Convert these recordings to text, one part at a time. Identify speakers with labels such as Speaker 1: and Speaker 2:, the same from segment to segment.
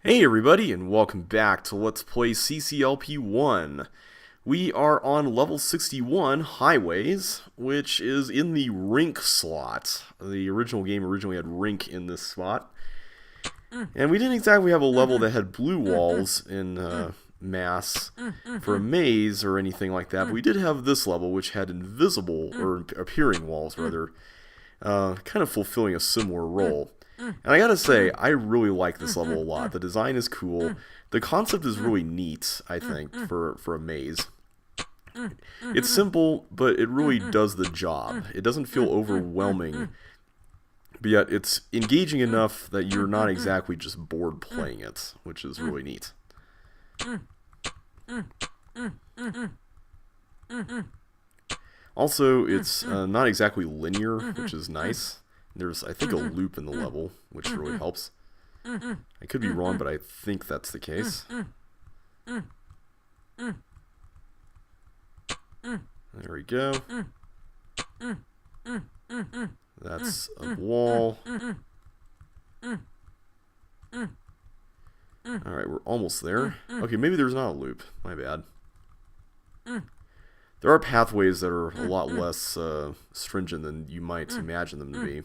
Speaker 1: Hey everybody, and welcome back to Let's Play CCLP1. We are on level 61, Highways, which is in the rink slot. The original game originally had rink in this spot. And we didn't exactly have a level that had blue walls in mass for a maze or anything like that, but we did have this level which had invisible, or appearing walls rather, kind of fulfilling a similar role. And I gotta say, I really like this level a lot. The design is cool. The concept is really neat, I think, for a maze. It's simple, but it really does the job. It doesn't feel overwhelming, but yet it's engaging enough that you're not exactly just bored playing it, which is really neat. Also, it's not exactly linear, which is nice. There's, I think, a loop in the level, which really helps. I could be wrong, but I think that's the case. There we go. That's a wall. Alright, we're almost there. Okay, maybe there's not a loop. My bad. There are pathways that are a lot less stringent than you might imagine them to be,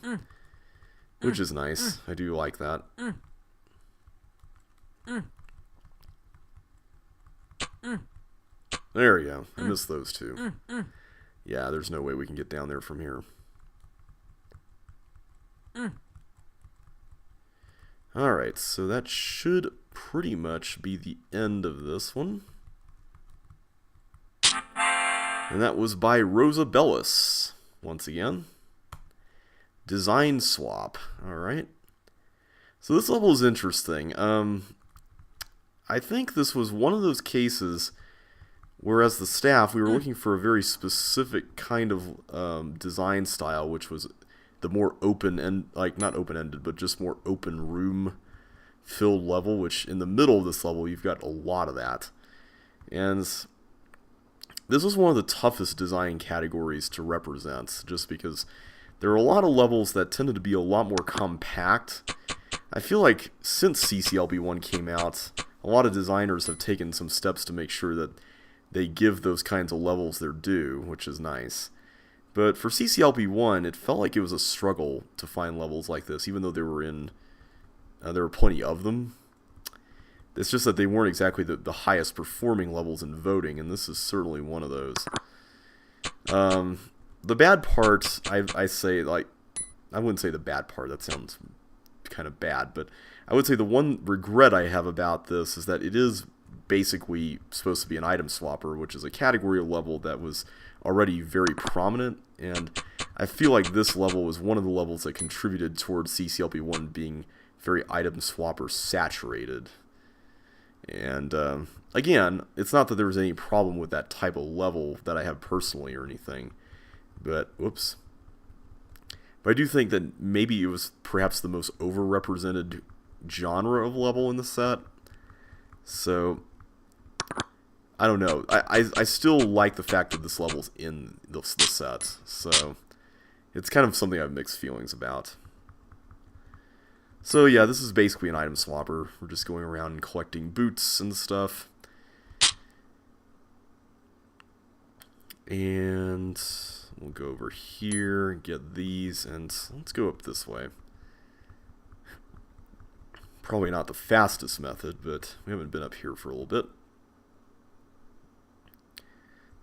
Speaker 1: which is nice. I do like that. There we go. I missed those two. Yeah, there's no way we can get down there from here. Alright, so that should pretty much be the end of this one. And that was by Rosa Bellis, once again. Design swap. Alright. So this level is interesting. I think this was one of those cases where, as the staff, we were looking for a very specific kind of design style, which was the more open and not open-ended, but just more open room filled level, which in the middle of this level you've got a lot of that. And this was one of the toughest design categories to represent, just because there are a lot of levels that tended to be a lot more compact. I feel like since CCLP1 came out, a lot of designers have taken some steps to make sure that they give those kinds of levels their due, which is nice. But for CCLP1, it felt like it was a struggle to find levels like this, even though there were plenty of them. It's just that they weren't exactly the highest performing levels in voting, and this is certainly one of those. The bad part, I say, I wouldn't say the bad part, that sounds kind of bad, but I would say the one regret I have about this is that it is basically supposed to be an item swapper, which is a category of level that was already very prominent, and I feel like this level was one of the levels that contributed towards CCLP1 being very item swapper saturated. And again, it's not that there was any problem with that type of level that I have personally or anything, but whoops. But I do think that maybe it was perhaps the most overrepresented genre of level in the set. So I don't know. I still like the fact that this level's in the set. So it's kind of something I have mixed feelings about. So yeah, this is basically an item swapper. We're just going around and collecting boots and stuff. And we'll go over here, get these, and let's go up this way. Probably not the fastest method, but we haven't been up here for a little bit.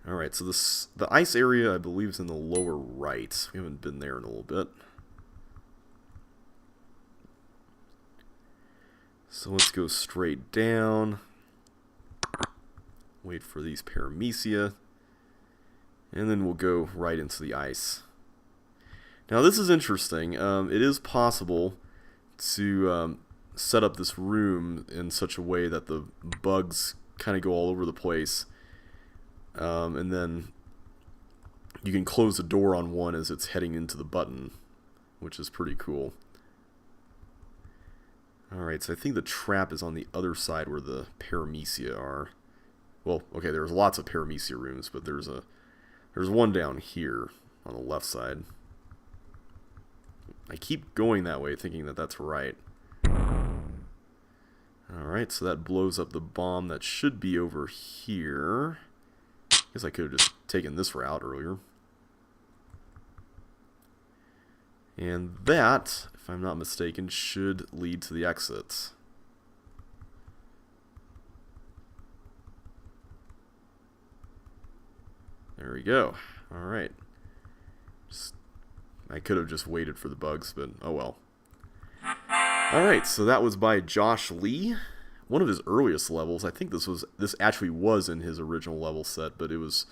Speaker 1: Alright, so the ice area, I believe, is in the lower right. We haven't been there in a little bit. So let's go straight down. Wait for these paramecia. And then we'll go right into the ice. Now this is interesting. It is possible to set up this room in such a way that the bugs kind of go all over the place. And then you can close the door on one as it's heading into the button, which is pretty cool. Alright, so I think the trap is on the other side where the paramecia are. Well, okay, there's lots of paramecia rooms, but there's one down here on the left side. I keep going that way thinking that that's right. Alright, so that blows up the bomb that should be over here. I guess I could have just taken this route earlier. And that, if I'm not mistaken, should lead to the exit. There we go. Alright. I could have just waited for the bugs, but oh well. Alright, so that was by Josh Lee. One of his earliest levels. I think this actually was in his original level set, but it was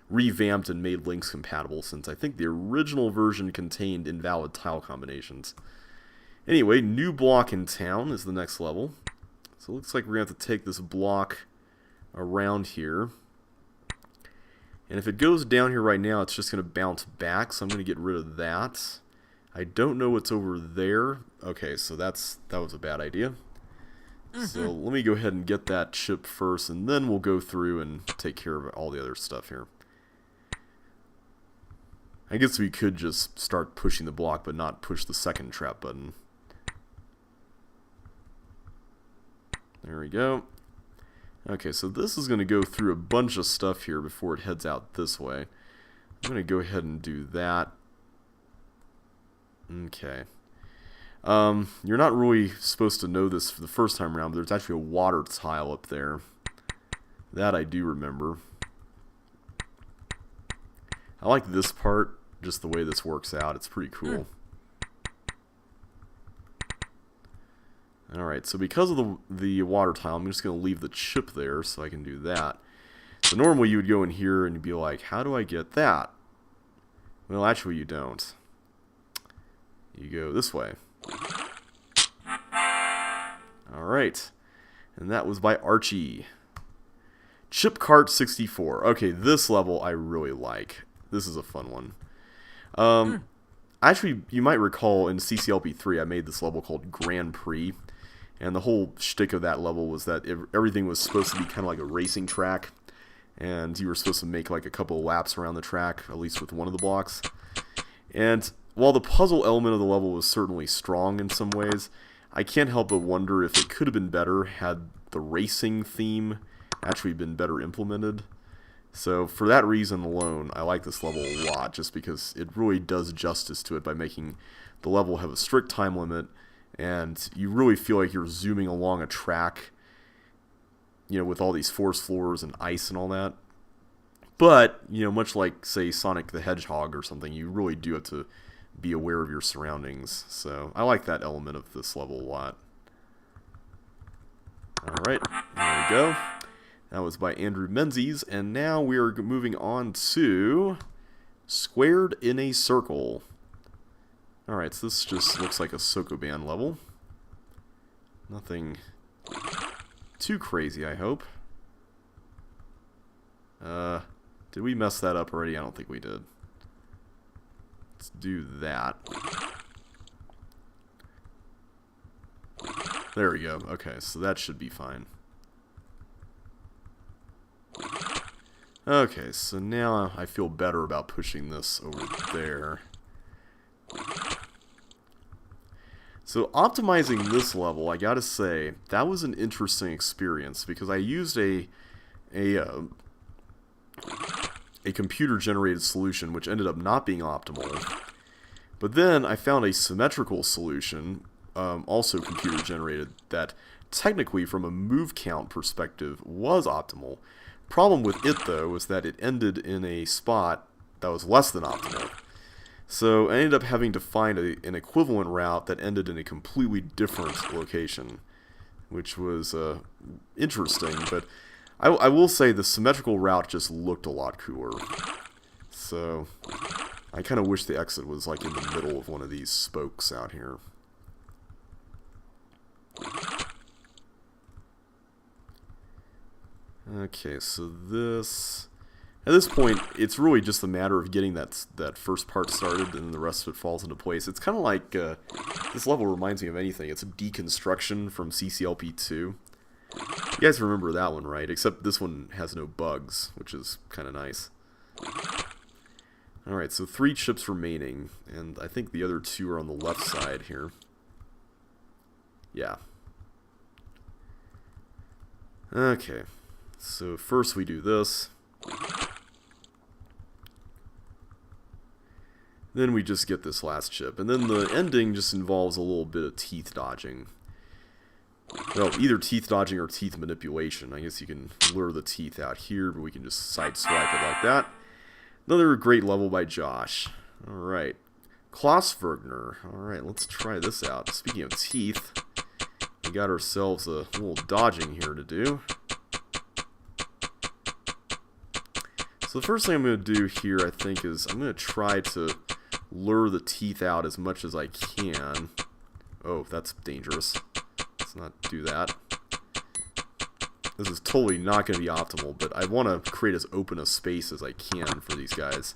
Speaker 1: revamped and made links compatible, since I think the original version contained invalid tile combinations. Anyway, new block in town is the next level. So it looks like we're going to have to take this block around here. And if it goes down here right now, it's just going to bounce back, so I'm going to get rid of that. I don't know what's over there. Okay, so that was a bad idea. So let me go ahead and get that chip first, and then we'll go through and take care of all the other stuff here. I guess we could just start pushing the block, but not push the second trap button. There we go. Okay, so this is going to go through a bunch of stuff here before it heads out this way. I'm going to go ahead and do that. Okay. You're not really supposed to know this for the first time around, but there's actually a water tile up there. That I do remember. I like this part, just the way this works out. It's pretty cool. Alright, so because of the water tile, I'm just going to leave the chip there so I can do that. So normally you would go in here and you'd be like, how do I get that? Well, actually you don't. You go this way. Alright. And that was by Archie. Chip Kart 64. Okay, this level I really like. This is a fun one. Actually, you might recall in CCLP3 I made this level called Grand Prix. And the whole shtick of that level was that everything was supposed to be kind of like a racing track. And you were supposed to make like a couple of laps around the track, at least with one of the blocks. And while the puzzle element of the level was certainly strong in some ways, I can't help but wonder if it could have been better had the racing theme actually been better implemented. So for that reason alone, I like this level a lot, just because it really does justice to it by making the level have a strict time limit, and you really feel like you're zooming along a track, you know, with all these force floors and ice and all that. But, you know, much like, say, Sonic the Hedgehog or something, you really do have to be aware of your surroundings. So I like that element of this level a lot. Alright, there we go. That was by Andrew Menzies, and now we are moving on to Squared in a Circle. Alright, so this just looks like a Sokoban level. Nothing too crazy, I hope. Did we mess that up already? I don't think we did. Let's do that. There we go. Okay, so that should be fine. Okay, so now I feel better about pushing this over there. So optimizing this level, I gotta say, that was an interesting experience, because I used a computer-generated solution, which ended up not being optimal. But then I found a symmetrical solution, also computer-generated, that technically, from a move count perspective, was optimal. Problem with it, though, was that it ended in a spot that was less than optimal. So I ended up having to find an equivalent route that ended in a completely different location, which was interesting, but I will say the symmetrical route just looked a lot cooler. So I kind of wish the exit was like in the middle of one of these spokes out here. Okay, so this... At this point, it's really just a matter of getting that first part started, and then the rest of it falls into place. It's kind of like... this level reminds me of anything. It's a deconstruction from CCLP2. You guys remember that one, right? Except this one has no bugs, which is kind of nice. Alright, so 3 chips remaining, and I think the other 2 are on the left side here. Yeah. Okay, so first we do this. Then we just get this last chip. And then the ending just involves a little bit of teeth dodging. Well, either teeth dodging or teeth manipulation. I guess you can lure the teeth out here, but we can just sideswipe it like that. Another great level by Josh. Alright. Klausswergner. Alright, let's try this out. Speaking of teeth, we got ourselves a little dodging here to do. So the first thing I'm going to do here, I think, is I'm going to try to lure the teeth out as much as I can. Oh, that's dangerous. Let's not do that. This is totally not going to be optimal, but I want to create as open a space as I can for these guys.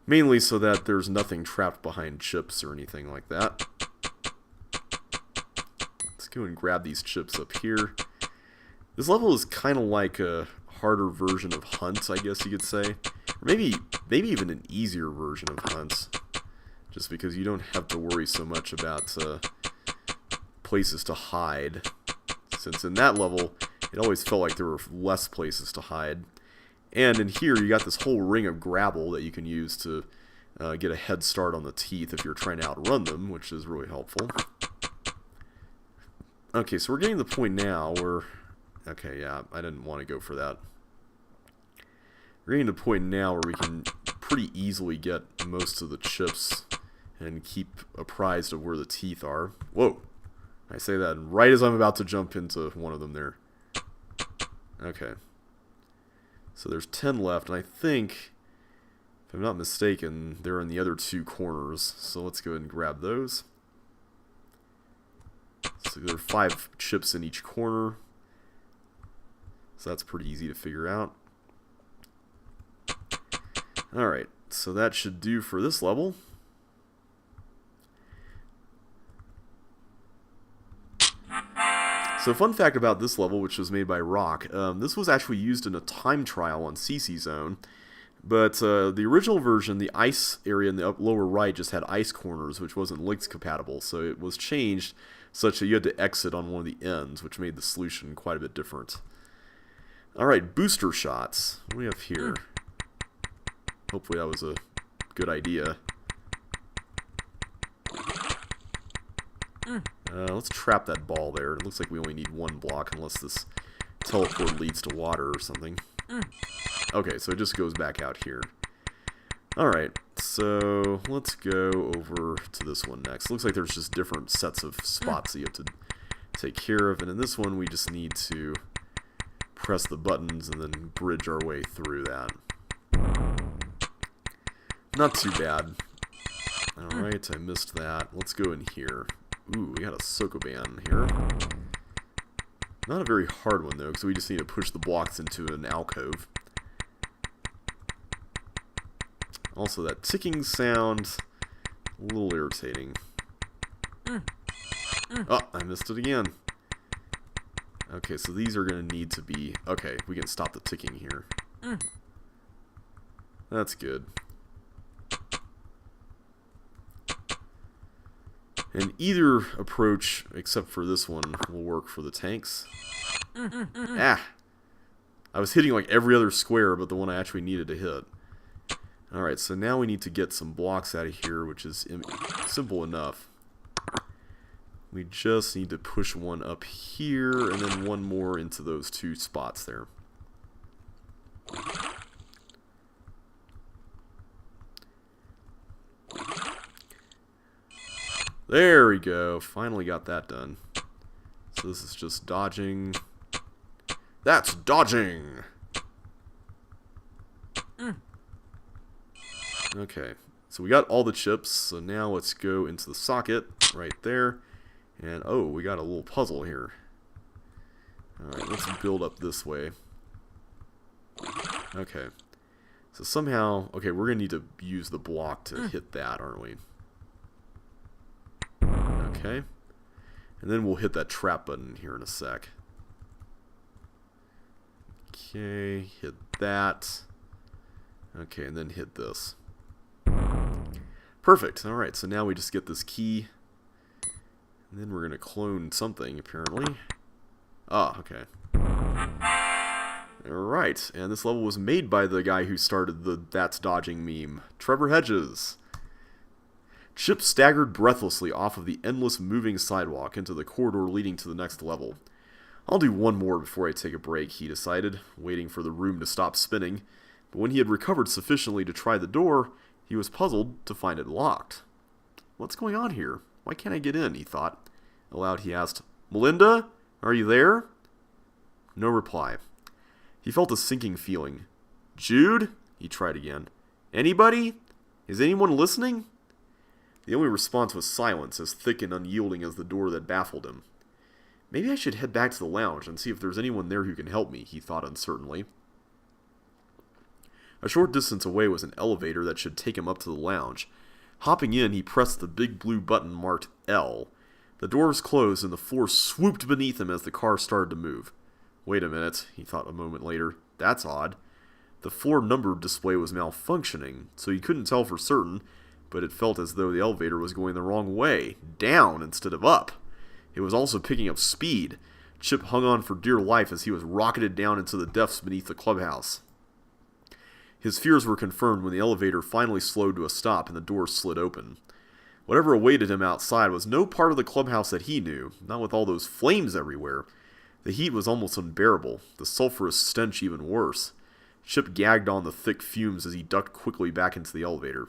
Speaker 1: Mainly so that there's nothing trapped behind chips or anything like that. Let's go and grab these chips up here. This level is kind of like a harder version of Hunt, I guess you could say. Or maybe even an easier version of Hunt. Just because you don't have to worry so much about places to hide. Since in that level, it always felt like there were less places to hide. And in here, you got this whole ring of grapple that you can use to get a head start on the teeth if you're trying to outrun them, which is really helpful. Okay, so we're getting to the point now where... Okay, yeah, I didn't want to go for that. We're getting to the point now where we can pretty easily get most of the chips and keep apprised of where the teeth are. Whoa! I say that right as I'm about to jump into one of them there. Okay. So there's 10 left, and I think, if I'm not mistaken, they're in the other two corners. So let's go ahead and grab those. So there are 5 chips in each corner. So that's pretty easy to figure out. Alright, so that should do for this level. So fun fact about this level, which was made by Rock, this was actually used in a time trial on CC Zone, but the original version, the ice area in the lower right just had ice corners, which wasn't Links compatible, so it was changed such that you had to exit on one of the ends, which made the solution quite a bit different. Alright, booster shots. What do we have here? Hopefully that was a good idea. Let's trap that ball there. It looks like we only need 1 block unless this teleport leads to water or something. Okay, so it just goes back out here. Alright, so let's go over to this one next. Looks like there's just different sets of spots that you have to take care of, and in this one we just need to press the buttons and then bridge our way through that. Not too bad. Alright, I missed that. Let's go in here. Ooh, we got a Sokoban here. Not a very hard one, though, because we just need to push the blocks into an alcove. Also, that ticking sound, a little irritating. Oh, I missed it again. Okay, so these are going to need to be... Okay, we can stop the ticking here. That's good. And either approach, except for this one, will work for the tanks. Ah! I was hitting like every other square but the one I actually needed to hit. Alright, so now we need to get some blocks out of here, which is simple enough. We just need to push one up here, and then one more into those 2 spots there. There we go. Finally got that done. So this is just dodging. That's dodging! Okay. So we got all the chips. So now let's go into the socket right there. And oh, we got a little puzzle here. Alright, let's build up this way. Okay. So somehow... Okay, we're going to need to use the block to hit that, aren't we? Okay. And then we'll hit that trap button here in a sec. Okay, hit that. Okay, and then hit this. Perfect. Alright, so now we just get this key. And then we're going to clone something, apparently. Ah, okay. Alright, and this level was made by the guy who started the That's Dodging meme, Trevor Hedges. Chip staggered breathlessly off of the endless moving sidewalk into the corridor leading to the next level. I'll do one more before I take a break, he decided, waiting for the room to stop spinning. But when he had recovered sufficiently to try the door, he was puzzled to find it locked. What's going on here? Why can't I get in, he thought. Aloud he asked, Melinda? Are you there? No reply. He felt a sinking feeling. Jude? He tried again. Anybody? Is anyone listening? The only response was silence, as thick and unyielding as the door that baffled him. Maybe I should head back to the lounge and see if there's anyone there who can help me, he thought uncertainly. A short distance away was an elevator that should take him up to the lounge. Hopping in, he pressed the big blue button marked L. The doors closed and the floor swooped beneath him as the car started to move. Wait a minute, he thought a moment later. That's odd. The floor number display was malfunctioning, so he couldn't tell for certain, but it felt as though the elevator was going the wrong way, down instead of up. It was also picking up speed. Chip hung on for dear life as he was rocketed down into the depths beneath the clubhouse. His fears were confirmed when the elevator finally slowed to a stop and the doors slid open. Whatever awaited him outside was no part of the clubhouse that he knew, not with all those flames everywhere. The heat was almost unbearable, the sulphurous stench even worse. Chip gagged on the thick fumes as he ducked quickly back into the elevator.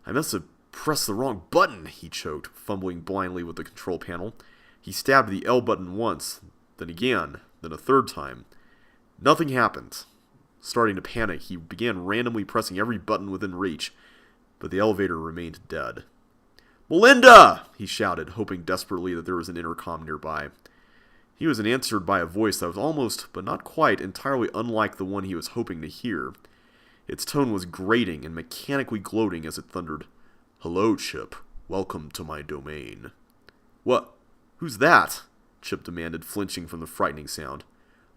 Speaker 1: I must have pressed the wrong button, he choked, fumbling blindly with the control panel. He stabbed the L button once, then again, then a third time. Nothing happened. Starting to panic, he began randomly pressing every button within reach, but the elevator remained dead. Melinda! He shouted, hoping desperately that there was an intercom nearby. He was answered by a voice that was almost, but not quite, entirely unlike the one he was hoping to hear. Its tone was grating and mechanically gloating as it thundered, Hello, Chip. Welcome to my domain. What? Who's that? Chip demanded, flinching from the frightening sound.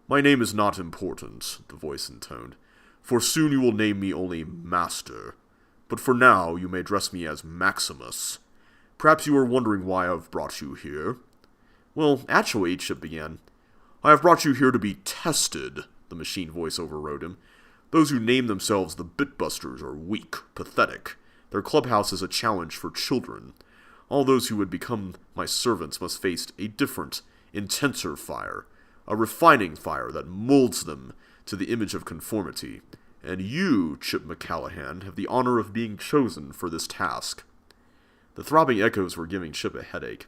Speaker 1: My name is not important, the voice intoned, for soon you will name me only Master. But for now, you may address me as Maximus. Perhaps you are wondering why I've brought you here. Well, actually, Chip began. I have brought you here to be tested, the machine voice overrode him. Those who name themselves the Bitbusters are weak, pathetic. Their clubhouse is a challenge for children. All those who would become my servants must face a different, intenser fire, a refining fire that molds them to the image of conformity. And you, Chip McCallahan, have the honor of being chosen for this task. The throbbing echoes were giving Chip a headache.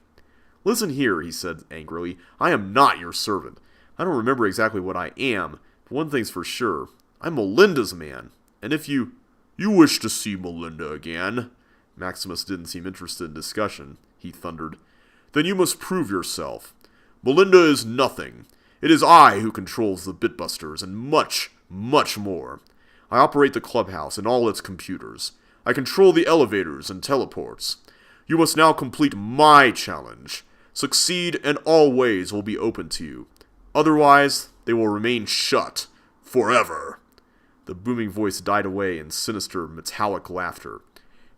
Speaker 1: Listen here, he said angrily. I am not your servant. I don't remember exactly what I am, but one thing's for sure. I'm Melinda's man. And if you wish to see Melinda again, Maximus didn't seem interested in discussion, he thundered, then you must prove yourself. Melinda is nothing. It is I who controls the Bitbusters and much, much more. I operate the clubhouse and all its computers. I control the elevators and teleports. You must now complete my challenge. Succeed and all ways will be open to you. Otherwise, they will remain shut. Forever. The booming voice died away in sinister, metallic laughter.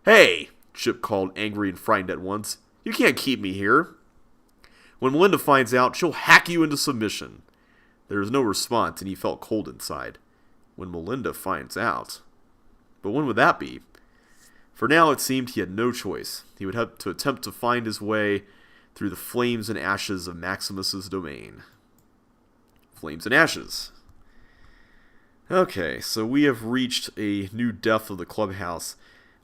Speaker 1: Hey, Chip called, angry and frightened at once. You can't keep me here. When Melinda finds out, she'll hack you into submission. There was no response, and he felt cold inside. When Melinda finds out. But when would that be? For now, it seemed he had no choice. He would have to attempt to find his way through the flames and ashes of Maximus's domain. Flames and ashes. Okay, so we have reached a new depth of the clubhouse.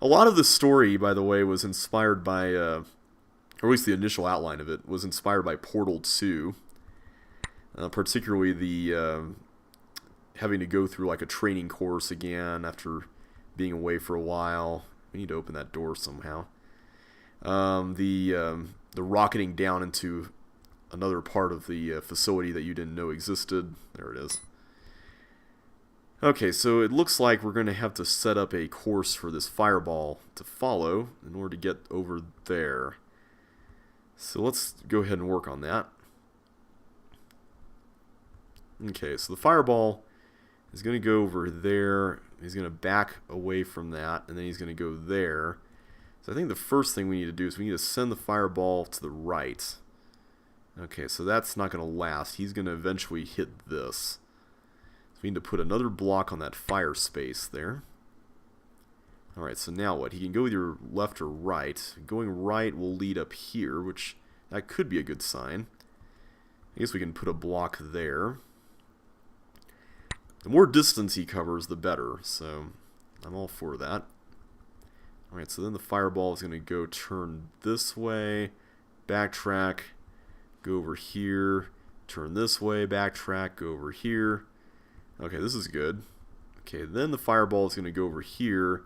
Speaker 1: A lot of the story, by the way, was inspired by, or at least the initial outline of it, was inspired by Portal 2. Particularly the having to go through like a training course again after being away for a while. We need to open that door somehow. The rocketing down into another part of the facility that you didn't know existed. There it is. Okay, so it looks like we're going to have to set up a course for this fireball to follow in order to get over there. So let's go ahead and work on that. Okay, so the fireball is going to go over there. He's going to back away from that, and then he's going to go there. So I think the first thing we need to do is we need to send the fireball to the right. Okay, so that's not going to last. He's going to eventually hit this. So we need to put another block on that fire space there. Alright, so now what? He can go either left or right. Going right will lead up here, which that could be a good sign. I guess we can put a block there. The more distance he covers, the better, so I'm all for that. Alright, so then the fireball is going to go turn this way, backtrack, go over here, turn this way, backtrack, go over here. Okay, this is good. Okay, then the fireball is going to go over here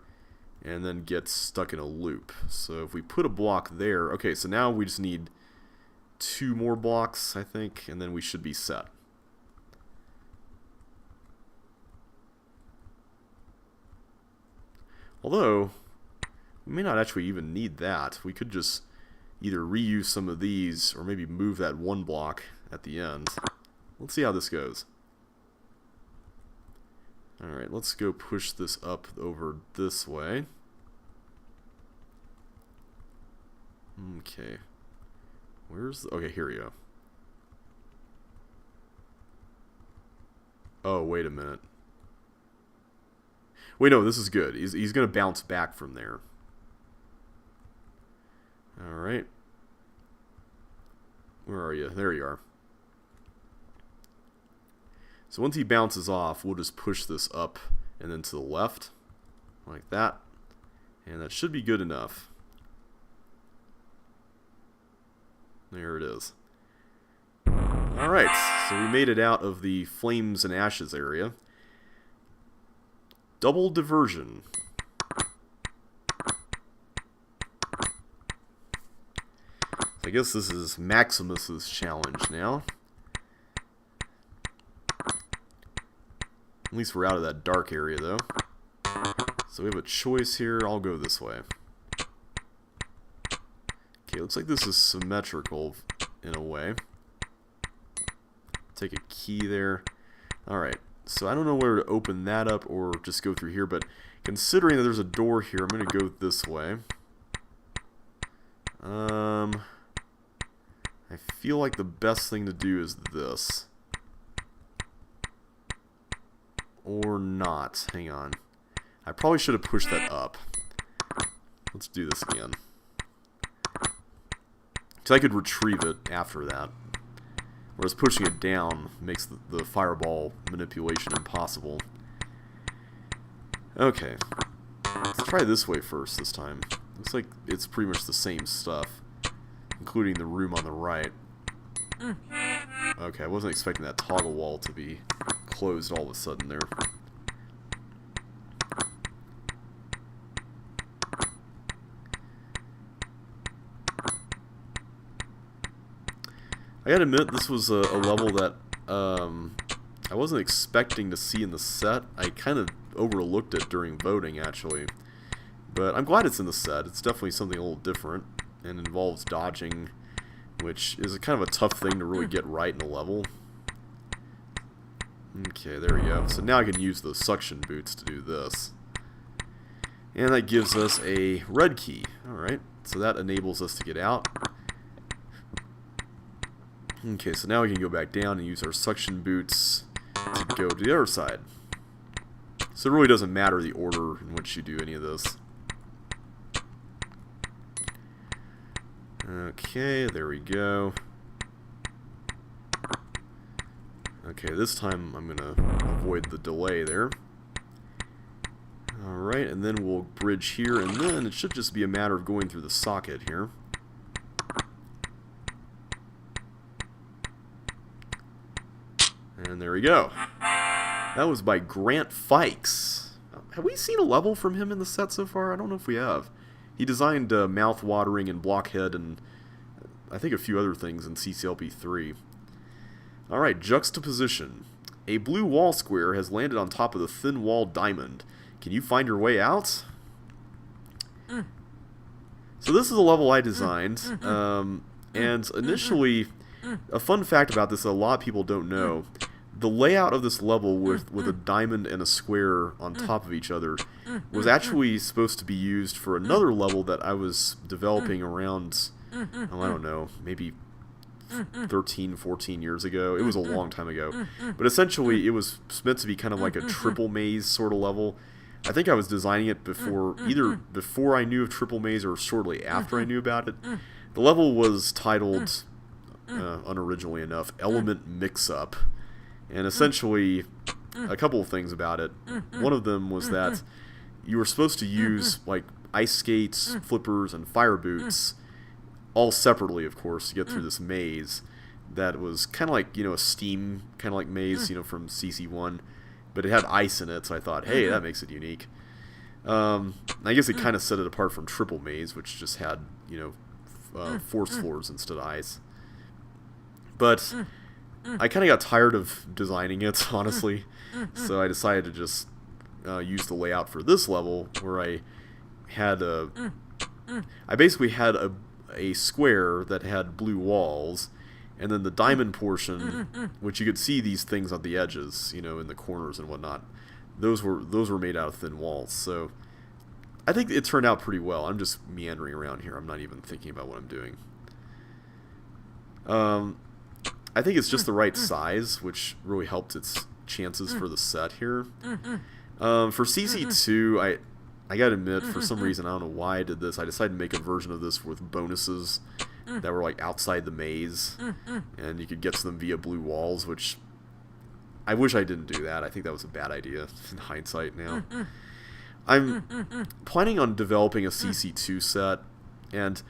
Speaker 1: and then get stuck in a loop. So if we put a block there, okay, so now we just need 2 more blocks, I think, and then we should be set. Although, we may not actually even need that. We could just either reuse some of these or maybe move that 1 block at the end. Let's see how this goes. Alright, let's go push this up over this way. Okay. Okay, here we go. Oh, wait a minute. Wait, no, this is good. He's going to bounce back from there. Alright. Where are you? There you are. So once he bounces off, we'll just push this up and then to the left. Like that. And that should be good enough. There it is. Alright, so we made it out of the flames and ashes area. Double diversion. I guess this is Maximus's challenge now. At least we're out of that dark area, though. So we have a choice here. I'll go this way. Okay, looks like this is symmetrical in a way. Take a key there. Alright, so I don't know where to open that up or just go through here, but considering that there's a door here, I'm going to go this way. I feel like the best thing to do is this. Or not. Hang on. I probably should have pushed that up. Let's do this again. So I could retrieve it after that. Whereas pushing it down makes the fireball manipulation impossible. Okay. Let's try this way first this time. Looks like it's pretty much the same stuff, including the room on the right. Okay, I wasn't expecting that toggle wall to be closed all of a sudden there. I gotta admit, this was a level that I wasn't expecting to see in the set. I kind of overlooked it during voting, actually. But I'm glad it's in the set. It's definitely something a little different and involves dodging, which is kind of a tough thing to really get right in a level. Okay, there we go. So now I can use those suction boots to do this. And that gives us a red key. Alright, so that enables us to get out. Okay, so now we can go back down and use our suction boots to go to the other side. So it really doesn't matter the order in which you do any of this. Okay, there we go. Okay, this time I'm going to avoid the delay there. Alright, and then we'll bridge here, and then it should just be a matter of going through the socket here. And there we go. That was by Grant Fikes. Have we seen a level from him in the set so far? I don't know if we have. He designed Mouth-Watering and Blockhead and I think a few other things in CCLP3. Alright, Juxtaposition. A blue wall square has landed on top of the thin wall diamond. Can you find your way out? So this is a level I designed. And initially, a fun fact about this that a lot of people don't know, the layout of this level with a diamond and a square on top of each other was actually supposed to be used for another level that I was developing around, oh, I don't know, maybe 13, 14 years ago. It was a long time ago. But essentially, it was meant to be kind of like a triple maze sort of level. I think I was designing it either before I knew of triple maze or shortly after I knew about it. The level was titled, unoriginally enough, Element Mix-Up. And essentially, a couple of things about it. One of them was that you were supposed to use like ice skates, flippers, and fire boots, all separately, of course, to get through this maze that was kind of like, a steam kind of like maze, from CC1, but it had ice in it, so I thought, hey, that makes it unique. I guess it kind of set it apart from triple maze, which just had, force floors instead of ice. But I kind of got tired of designing it, honestly, so I decided to just use the layout for this level, where I basically had a square that had blue walls, and then the diamond portion, which you could see these things on the edges, in the corners and whatnot. Those were made out of thin walls. So I think it turned out pretty well. I'm just meandering around here. I'm not even thinking about what I'm doing. I think it's just the right size, which really helped its chances for the set here. For CC2, I gotta admit, for some reason, I don't know why I did this, I decided to make a version of this with bonuses that were like outside the maze, and you could get to them via blue walls, which I wish I didn't do that. I think that was a bad idea in hindsight now. I'm planning on developing a CC2 set, and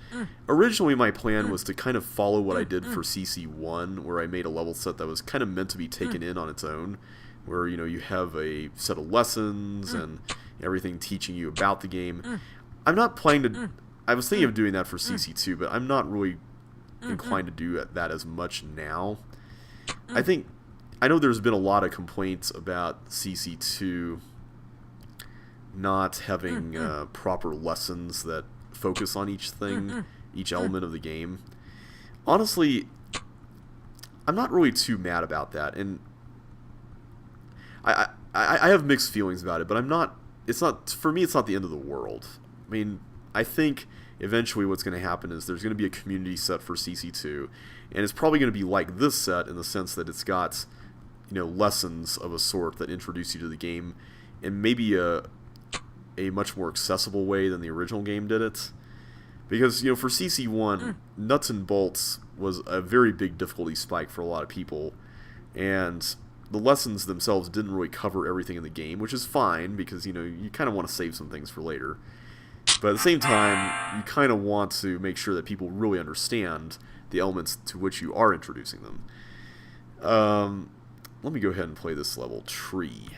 Speaker 1: originally my plan was to kind of follow what I did for CC1, where I made a level set that was kind of meant to be taken in on its own, where you have a set of lessons and everything teaching you about the game. I'm not planning to... I was thinking of doing that for CC2, but I'm not really inclined to do that as much now. I know there's been a lot of complaints about CC2 not having proper lessons that focus on each thing, each element of the game. Honestly, I'm not really too mad about that, and I have mixed feelings about it, but for me, it's not the end of the world. I mean, I think eventually what's going to happen is there's going to be a community set for CC2, and it's probably going to be like this set in the sense that it's got, lessons of a sort that introduce you to the game, and maybe a much more accessible way than the original game did it. Because, for CC1, nuts and bolts was a very big difficulty spike for a lot of people, and the lessons themselves didn't really cover everything in the game, which is fine, because, you kind of want to save some things for later. But at the same time, you kind of want to make sure that people really understand the elements to which you are introducing them. Let me go ahead and play this level, Tree.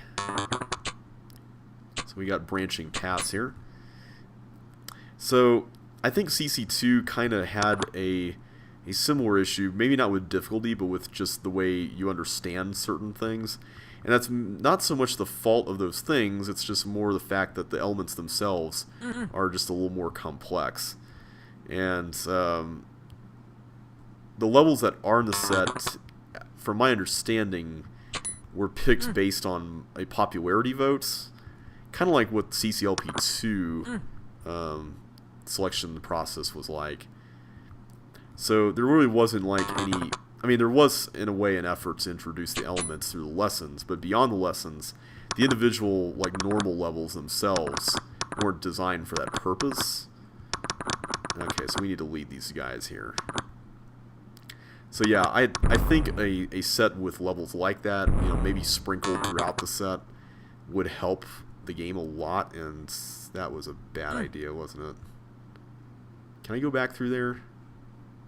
Speaker 1: So we got branching paths here. So I think CC2 kind of had a similar issue, maybe not with difficulty, but with just the way you understand certain things. And that's not so much the fault of those things, it's just more the fact that the elements themselves are just a little more complex. And the levels that are in the set, from my understanding, were picked based on a popularity vote, kind of like what CCLP1 selection process was like. So there really wasn't like any... I mean, there was, in a way, an effort to introduce the elements through the lessons, but beyond the lessons, the individual, normal levels themselves weren't designed for that purpose. Okay, so we need to lead these guys here. So yeah, I think a set with levels like that, maybe sprinkled throughout the set, would help the game a lot, and that was a bad idea, wasn't it? Can I go back through there?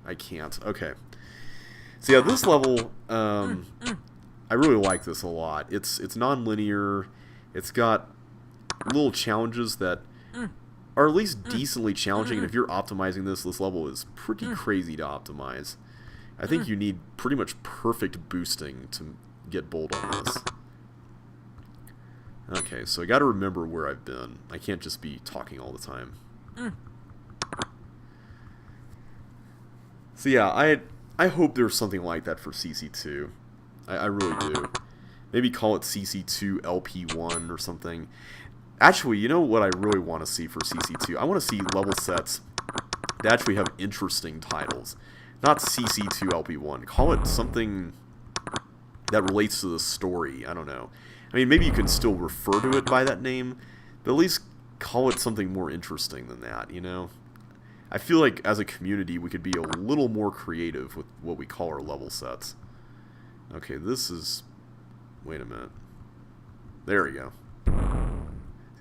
Speaker 1: I can't. Okay. So yeah, this level, I really like this a lot. It's non-linear. It's got little challenges that are at least decently challenging, and if you're optimizing this level is pretty crazy to optimize. I think you need pretty much perfect boosting to get bold on this. Okay, so I gotta remember where I've been. I can't just be talking all the time. So yeah, I hope there's something like that for CC2. I really do. Maybe call it CC2LP1 or something. Actually, you know what I really want to see for CC2? I want to see level sets that actually have interesting titles. Not CC2LP1. Call it something that relates to the story. I don't know. I mean, maybe you can still refer to it by that name, but at least call it something more interesting than that, you know? I feel like as a community we could be a little more creative with what we call our level sets. Okay, this is... Wait a minute. There we go. I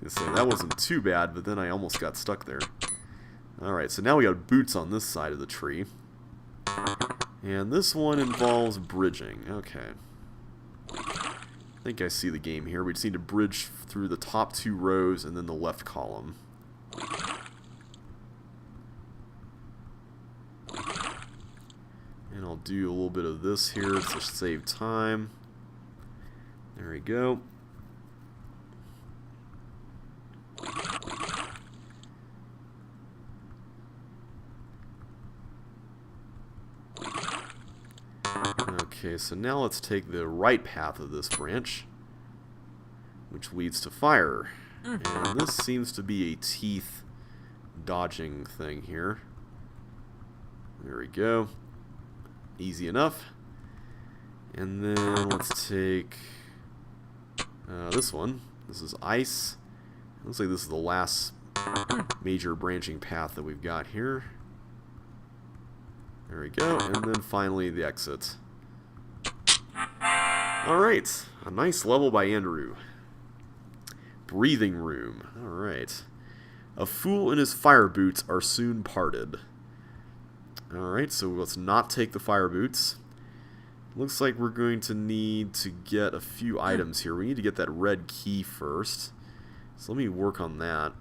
Speaker 1: was gonna say, that wasn't too bad, but then I almost got stuck there. Alright, so now we got boots on this side of the tree. And this one involves bridging. Okay. I think I see the game here. We just need to bridge through the top 2 rows and then the left column. And I'll do a little bit of this here to save time. There we go. Okay, so now let's take the right path of this branch, which leads to fire. And this seems to be a teeth dodging thing here. There we go. Easy enough. And then let's take this one. This is ice. Looks like this is the last major branching path that we've got here. There we go. And then finally the exit. Alright, a nice level by Andrew. Breathing room. Alright. A fool and his fire boots are soon parted. Alright, so let's not take the fire boots. Looks like we're going to need to get a few items here. We need to get that red key first. So let me work on that.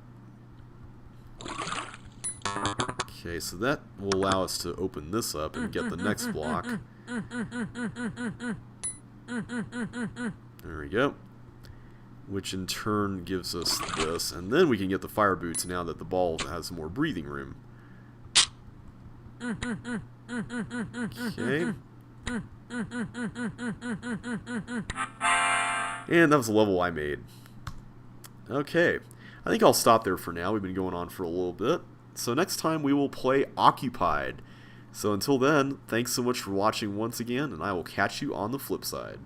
Speaker 1: Okay, so that will allow us to open this up and get the next block. There we go. Which in turn gives us this. And then we can get the fire boots now that the ball has more breathing room. Okay. And that was the level I made. Okay. I think I'll stop there for now. We've been going on for a little bit. So next time we will play Occupied. So until then, thanks so much for watching once again, and I will catch you on the flip side.